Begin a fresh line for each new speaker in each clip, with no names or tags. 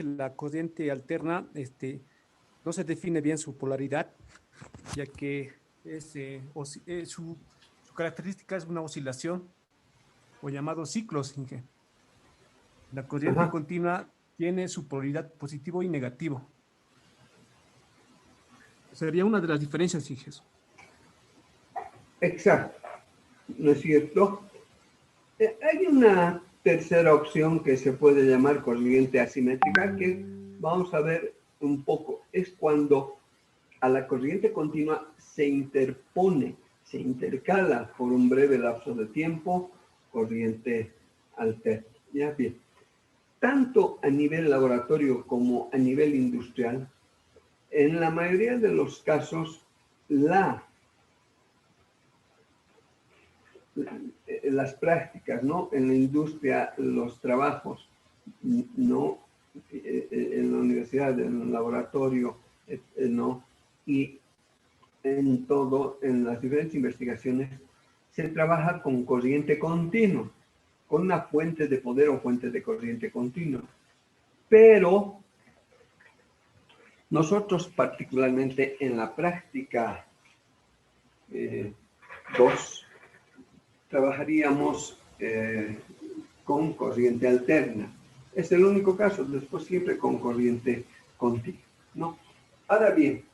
la corriente alterna no se define bien su polaridad, ya que su característica es una oscilación o llamado ciclos, Inge. La corriente
Ajá,
continua tiene su polaridad positivo y negativo. Sería una de las diferencias, Inge.
exacto, ¿no es cierto? Hay una tercera opción que se puede llamar corriente asimétrica, que vamos a ver un poco. Es cuando a la corriente continua se interpone, se intercala por un breve lapso de tiempo, corriente alterna. Ya bien, tanto a nivel laboratorio como a nivel industrial, en la mayoría de los casos, las prácticas, ¿no? En la industria, los trabajos, ¿no? En la universidad, en el laboratorio, ¿no? Y en todo, en las diferentes investigaciones, se trabaja con corriente continua, con una fuente de poder o fuente de corriente continua. Pero nosotros particularmente en la práctica 2 trabajaríamos con corriente alterna. Es el único caso, después siempre con corriente continua, ¿no? Ahora bien,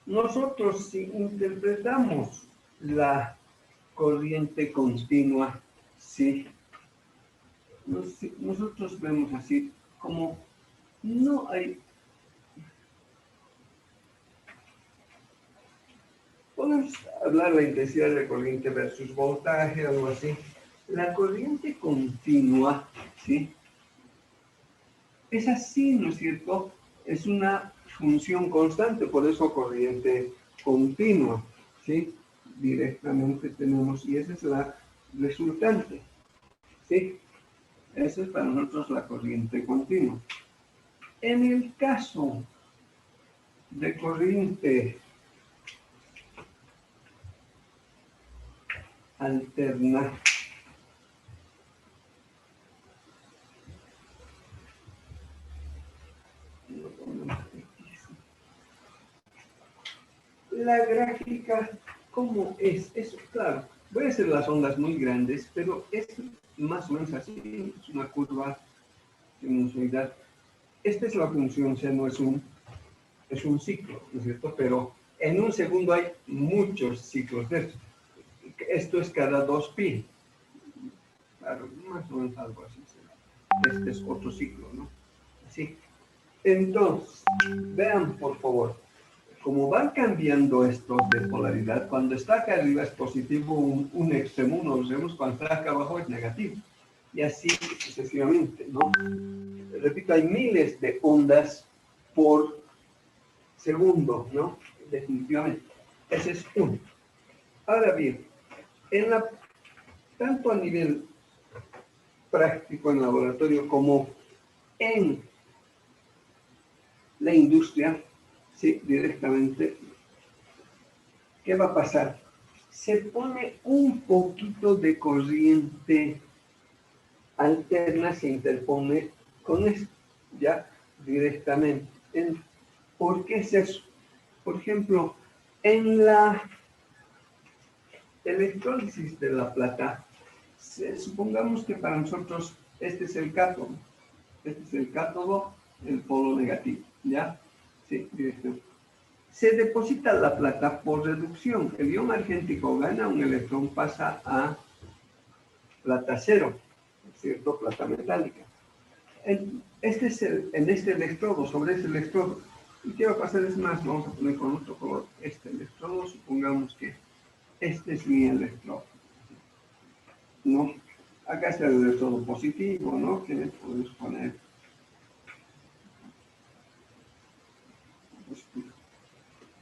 nosotros si interpretamos la corriente continua, sí, nosotros vemos así como no hay. Podemos hablar de la intensidad de corriente versus voltaje, algo así. La corriente continua, ¿sí? Es así, ¿no es cierto? Es una función constante, por eso corriente continua, ¿sí? Directamente tenemos, y esa es la resultante, ¿sí? Esa es para nosotros la corriente continua. En el caso de corriente alterna, la gráfica, ¿cómo es? Eso, claro, voy a hacer las ondas muy grandes, pero es más o menos así, es una curva sinusoidal. Esta es la función, o sea, no es un ciclo, ¿no es cierto? Pero en un segundo hay muchos ciclos de esto. Esto es cada 2pi. Claro, más o menos algo así. Este es otro ciclo, ¿no? Así. Entonces, vean, por favor, como van cambiando estos de polaridad, cuando está acá arriba es positivo un extremo, uno los vemos, cuando está acá abajo es negativo. Y así sucesivamente, ¿no? Repito, hay miles de ondas por segundo, ¿no? Definitivamente. Ese es uno. Ahora bien, tanto a nivel práctico en laboratorio como en la industria, sí, directamente, ¿qué va a pasar? Se pone un poquito de corriente alterna, se interpone con esto, ya directamente. ¿Por qué es eso? Por ejemplo, en la electrólisis de la plata, supongamos que para nosotros este es el cátodo, el polo negativo, ¿ya? Sí, directo. Se deposita la plata por reducción. El ion argéntico gana un electrón, pasa a plata cero, ¿cierto? Plata metálica. En este electrodo, sobre este electrodo. Y qué va a pasar es más, vamos a poner con otro color este electrodo, supongamos que este es mi electrodo, ¿no? Acá está el electrodo positivo, ¿no? Que podemos poner.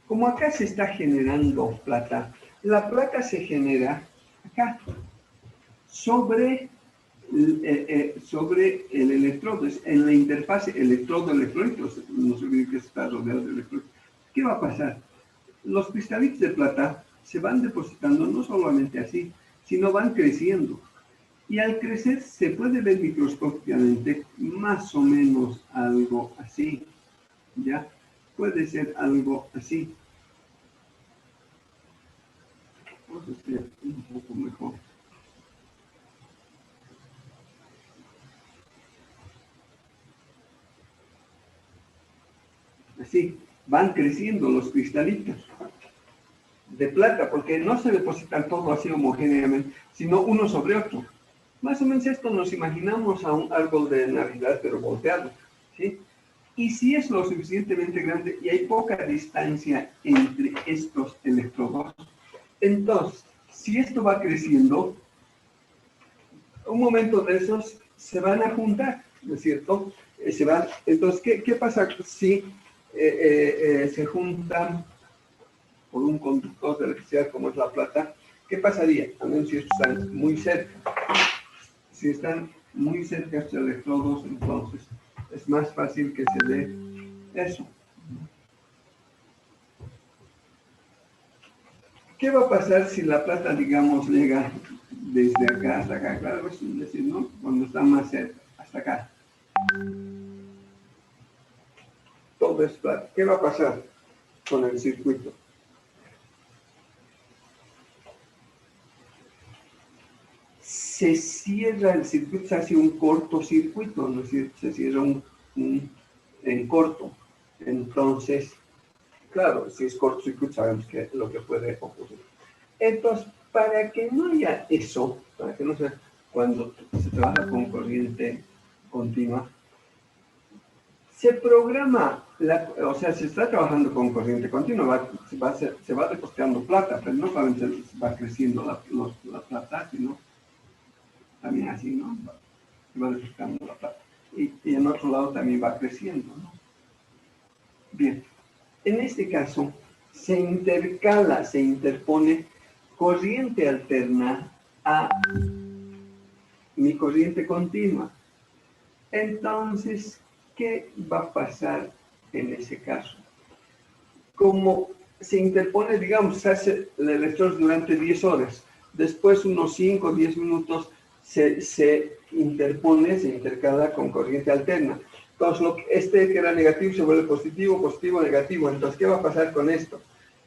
Como acá se está generando plata, la plata se genera acá, sobre el electrodo, en la interfase electrodo-electrónico, no se olvide que está rodeado de electrodos. ¿Qué va a pasar? Los cristalitos de plata se van depositando no solamente así, sino van creciendo. Y al crecer se puede ver microscópicamente más o menos algo así, ¿ya? Puede ser algo así. Vamos a hacer un poco mejor. Así, van creciendo los cristalitos de plata, porque no se depositan todo así homogéneamente, sino uno sobre otro. Más o menos esto nos imaginamos a un árbol de Navidad, pero volteado, ¿sí? Y si es lo suficientemente grande y hay poca distancia entre estos electrodos, entonces, si esto va creciendo, un momento de esos se van a juntar, ¿no es cierto? Entonces, ¿qué pasa si se juntan por un conductor de electricidad como es la plata? ¿Qué pasaría? A menos si están muy cerca. Si están muy cerca estos electrodos, entonces es más fácil que se dé eso. ¿Qué va a pasar si la plata, digamos, llega desde acá hasta acá? Claro, es decir, ¿no? Cuando está más cerca, hasta acá. Todo es plata. ¿Qué va a pasar con el circuito? Se cierra el circuito, se hace un cortocircuito, ¿no es cierto? Se cierra en corto. Entonces, claro, si es cortocircuito sabemos que lo que puede ocurrir. Entonces, para que no haya eso, para que no sea cuando se trabaja con corriente continua, se programa, o sea, se está trabajando con corriente continua, se va depositando plata, pero no solamente va creciendo la plata, sino también así, ¿no? Se va depositando la plata. Y en otro lado también va creciendo, ¿no? Bien, en este caso se intercala, se interpone corriente alterna a mi corriente continua. Entonces, ¿qué va a pasar en ese caso? Como se interpone, digamos, se hace el electrón durante 10 horas, después unos 5 o 10 minutos se interpone, se intercala con corriente alterna. Entonces, este que era negativo se vuelve positivo, positivo, negativo. Entonces, ¿qué va a pasar con esto?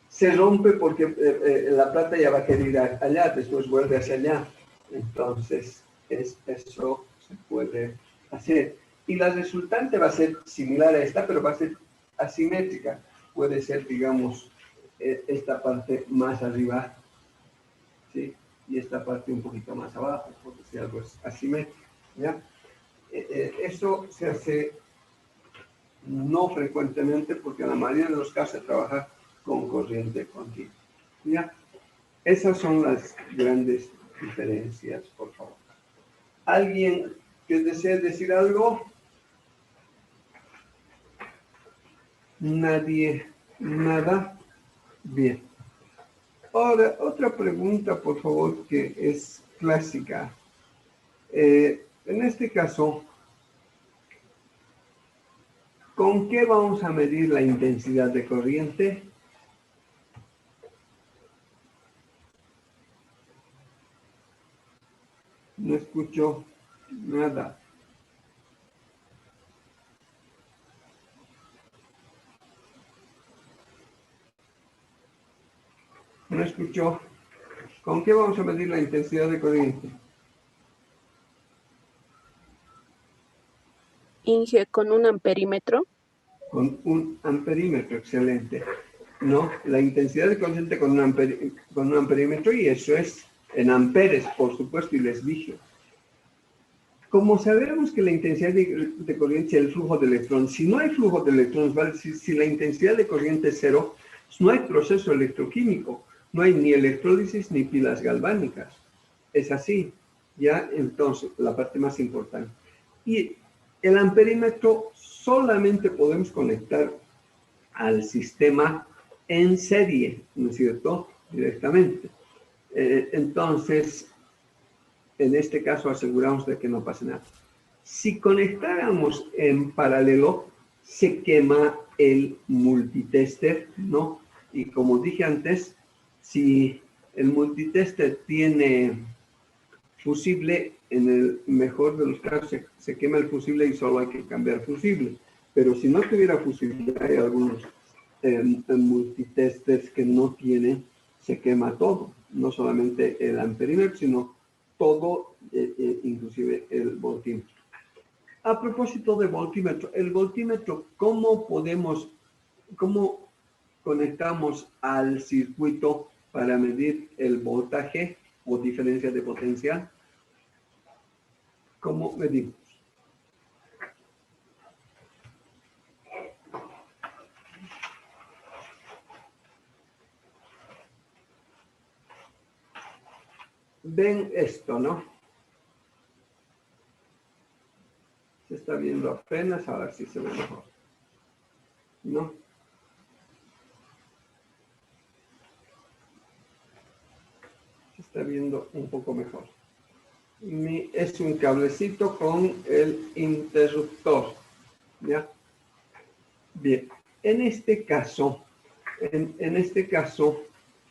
Se rompe porque la plata ya va a querer ir allá, después vuelve hacia allá. Entonces, eso se puede hacer. Y la resultante va a ser similar a esta, pero va a ser asimétrica. Puede ser, digamos, esta parte más arriba, ¿sí? Y esta parte un poquito más abajo, porque si algo es asimétrico, ¿ya? Eso se hace no frecuentemente, porque en la mayoría de los casos se trabaja con corriente continua, ¿ya? Esas son las grandes diferencias, por favor. ¿Alguien que desee decir algo? Nadie, nada. Bien. Ahora, otra pregunta, por favor, que es clásica. En este caso, ¿con qué vamos a medir la intensidad de corriente? No escucho nada. No escucho. ¿Con qué vamos a medir la intensidad de corriente?
Inge, con un amperímetro.
Con un amperímetro, excelente. No, la intensidad de corriente con un amperímetro, y eso es en amperes, por supuesto, y les dije. Como sabemos que la intensidad de corriente es el flujo de electrones, si no hay flujo de electrones, ¿vale? Si la intensidad de corriente es cero, no hay proceso electroquímico, no hay ni electrólisis ni pilas galvánicas. Es así, ¿ya? Entonces, la parte más importante. Y el amperímetro solamente podemos conectar al sistema en serie, ¿no es cierto? Directamente. Entonces, en este caso aseguramos de que no pase nada. Si conectáramos en paralelo, se quema el multitester, ¿no? Y como dije antes, si el multitester tiene fusible, en el mejor de los casos se quema el fusible y solo hay que cambiar fusible. Pero si no tuviera fusible, hay algunos multitesters que no tienen, se quema todo. No solamente el amperímetro, sino todo, inclusive el voltímetro. A propósito de voltímetro, el voltímetro, ¿cómo conectamos al circuito para medir el voltaje o diferencia de potencial? ¿Cómo medimos? Ven esto, ¿no? Se está viendo apenas, a ver si se ve mejor. ¿No? Se está viendo un poco mejor. Es un cablecito con el interruptor. ¿Ya? Bien. En este caso,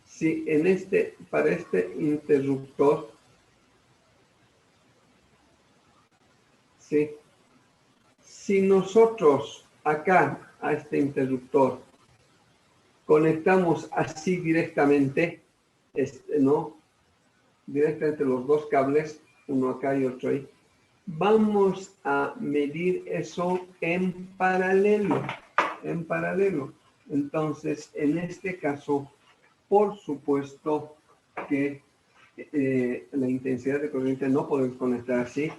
si para este interruptor, ¿sí? Si nosotros acá a este interruptor conectamos así directamente, ¿no? Directamente los dos cables, uno acá y otro ahí, vamos a medir eso en paralelo. Entonces, en este caso, por supuesto que la intensidad de corriente no podemos conectar así,